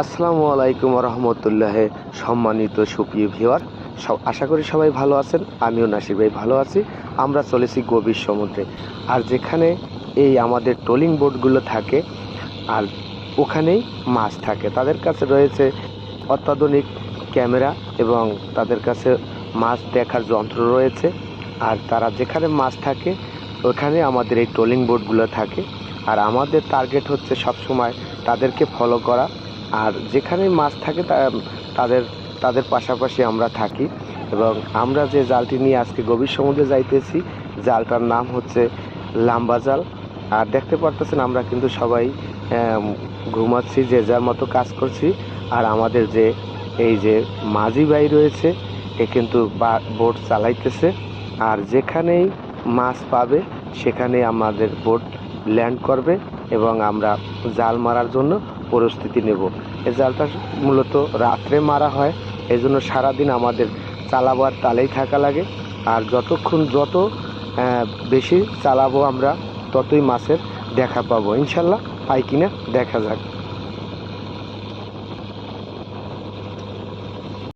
আসসালামু আলাইকুম রহমতুল্লাহ। সম্মানিত সুপ্রিয় ভিউয়ার, আশা করি সবাই ভালো আছেন। আমিও নাসির ভাই ভালো আছি। আমরা চলেছি গভীর সমুদ্রে, আর যেখানে এই আমাদের ট্রলিং বোটগুলো থাকে আর ওখানেই মাছ থাকে। তাদের কাছে রয়েছে অত্যাধুনিক ক্যামেরা এবং তাদের কাছে মাছ দেখার যন্ত্র রয়েছে। আর তারা যেখানে মাছ থাকে ওখানে আমাদের এই ট্রলিং বোটগুলো থাকে। আর আমাদের টার্গেট হচ্ছে সবসময় তাদেরকে ফলো করা। আর যেখানে মাছ থাকে তাদের তাদের পাশাপাশি আমরা থাকি। এবং আমরা যে জালটি নিয়ে আজকে গভীর সমুদ্রে যাইতেছি, জালটার নাম হচ্ছে লাম্বা জাল। আর দেখতে পারতেছেন আমরা কিন্তু সবাই ঘুমাচ্ছি, যে যার মতো কাজ করছি। আর আমাদের যে এই যে মাঝি ভাই রয়েছে, এ কিন্তু বোট চালাইতেছে। আর যেখানেই মাছ পাবে সেখানেই আমাদের বোট ল্যান্ড করবে এবং আমরা জাল মারার জন্য প্রস্তুতি নেব। এই জালটা মূলত রাত্রে মারা হয়, এই জন্য সারাদিন আমাদের চালাবার তালেই থাকা লাগে। আর যত বেশি চালাবো আমরা, ততই মাছের দেখা পাবো। ইনশাল্লাহ পাই কিনা দেখা যাক।